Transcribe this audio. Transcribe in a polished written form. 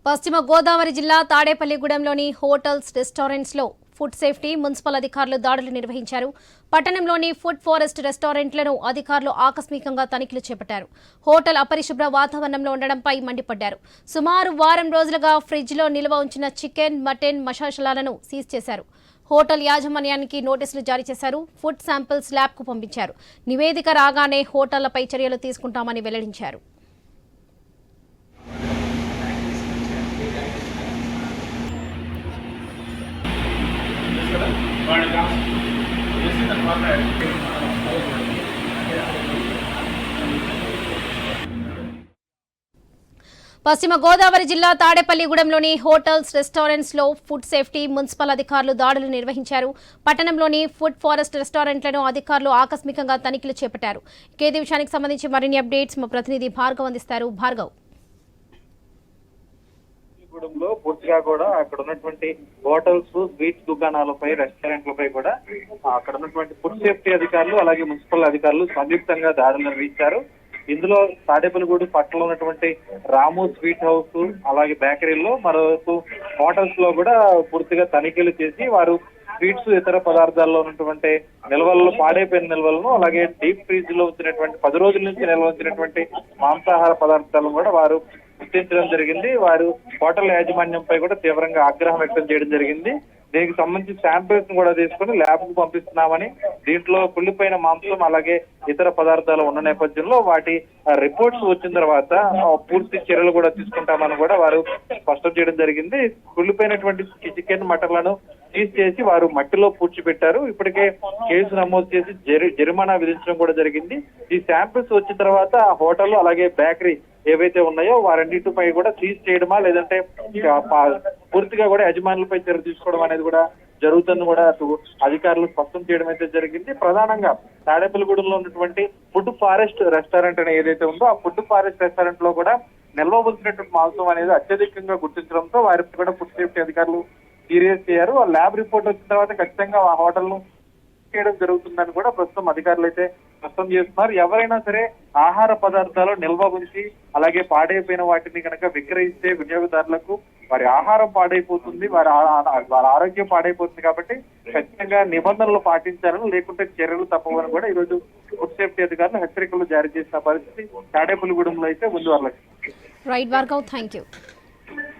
పశ్చిమ గోదావరి జిల్లా తాడేపల్లిగూడెంలోని hotels, రెస్టారెంట్స్లో food safety municipal అధికారులు దాడులు నిర్వహించారు. పట్టణంలోని ఫుడ్ ఫారెస్ట్ రెస్టారెంట్లను అధికారులు ఆకస్మికంగా తనిఖీలు చేపట్టారు. హోటల్ అపరిశుభ్ర వాతావరణంలో ఉండడంపై మండిపడ్డారు. సుమారు వారం రోజులుగా ఫ్రిడ్జ్లో నిల్వ ఉంచిన చికెన్, మటన్, మసాలాలను సీజ్ చేశారు. హోటల్ యాజమాన్యానికి నోటీసులు జారీ చేశారు. ఫుడ్ శాంపిల్స్ ల్యాబ్కు పంపించారు. నివేదిక రాగానే హోటళ్లపై చర్యలు తీసుకుంటామని వెల్లడించారు. పశ్చిమ గోదావరి జిల్లా తాడేపల్లిగూడెంలోని హోటల్స్, రెస్టారెంట్స్లో ఫుడ్ సేఫ్టీ మున్సిపల్ అధికారులు దాడులు నిర్వహించారు. పట్టణంలోని ఫుడ్ ఫారెస్ట్ రెస్టారెంట్లను అధికారులు ఆకస్మికంగా తనిఖీలు చేపట్టారు. ఇదే విషయానికి సంబంధించి మరిన్ని అప్డేట్స్ మా ప్రతినిధి భార్గవ్ అందిస్తారు. భార్గవ్, గూడెంలో పూర్తిగా కూడా అక్కడ ఉన్నటువంటి హోటల్స్, స్వీట్స్ దుకాణాలపై, రెస్టారెంట్లపై కూడా అక్కడ ఉన్నటువంటి ఫుడ్ సేఫ్టీ అధికారులు అలాగే మున్సిపల్ అధికారులు సంయుక్తంగా దాడులు నిర్వహించారు. ఇందులో తాడేపల్లిగూడెం పక్కన ఉన్నటువంటి రాము స్వీట్ హౌస్ అలాగే బేకరీల్లో, మరోవైపు హోటల్స్ లో కూడా పూర్తిగా తనిఖీలు చేసి వారు స్వీట్స్, ఇతర పదార్థాల్లో ఉన్నటువంటి నిల్వలను, పాడైపోయిన నిల్వలను, అలాగే డీప్ ఫ్రీజ్ లో ఉంచినటువంటి 10 రోజుల నుంచి నిల్వ ఉంచినటువంటి మాంసాహార పదార్థాలను కూడా వారు గుర్తించడం జరిగింది. వారు హోటల్ యాజమాన్యంపై కూడా తీవ్రంగా ఆగ్రహం వ్యక్తం చేయడం జరిగింది. దీనికి సంబంధించి శాంపిల్స్ కూడా తీసుకుని ల్యాబ్ కు పంపిస్తున్నామని, దీంట్లో కుళ్ళిపోయిన మాంసం అలాగే ఇతర పదార్థాలు ఉన్న నేపథ్యంలో వాటి రిపోర్ట్స్ వచ్చిన తర్వాత పూర్తి చర్యలు కూడా తీసుకుంటామని కూడా వారు స్పష్టం చేయడం జరిగింది. కుళ్ళిపోయినటువంటి చికెన్, మటన్లను సీజ్ చేసి వారు మట్టిలో పూడ్చిపెట్టారు. ఇప్పటికే కేసు నమోదు చేసి జరిమానా విధించడం కూడా జరిగింది. ఈ శాంపిల్స్ వచ్చిన తర్వాత ఆ హోటల్ అలాగే బేకరీ ఏవైతే ఉన్నాయో వారన్నిటిపై కూడా సీజ్ చేయడమా లేదంటే పూర్తిగా కూడా యజమానులపై చర్య తీసుకోవడం అనేది కూడా జరుగుతుందని కూడా అటు అధికారులు స్పష్టం చేయడం అయితే జరిగింది. ప్రధానంగా తాడేపల్లిగూడెంలో ఉన్నటువంటి ఫుడ్ ఫారెస్ట్ రెస్టారెంట్ అని ఏదైతే ఉందో ఆ ఫుడ్ ఫారెస్ట్ రెస్టారెంట్ లో కూడా నిల్వ ఉంచినటువంటి మాంసం అనేది అత్యధికంగా గుర్తించడంతో వారికి కూడా ఫుడ్ సేఫ్టీ అధికారులు సీరియస్ అయ్యారు. ఆ ల్యాబ్ రిపోర్ట్ వచ్చిన తర్వాత ఖచ్చితంగా ఆ హోటల్ ను చేయడం జరుగుతుందని కూడా ప్రస్తుతం అధికారులు అయితే స్పష్టం చేస్తున్నారు. ఎవరైనా సరే ఆహార పదార్థాలు నిల్వ ఉంచి అలాగే పాడైపోయిన వాటిని కనుక విక్రయిస్తే వినియోగదారులకు వారి ఆహారం పాడైపోతుంది, వారి ఆరోగ్యం పాడైపోతుంది. కాబట్టి ఖచ్చితంగా నిబంధనలు పాటించాలని, లేకుంటే చర్యలు తప్పవని కూడా ఈ రోజు ఫుడ్ సేఫ్టీ అధికారులు హెచ్చరికలు జారీ చేసిన పరిస్థితి తాడేపల్లిగూడెంలో అయితే ఉంది. Right Bhargav, thank you.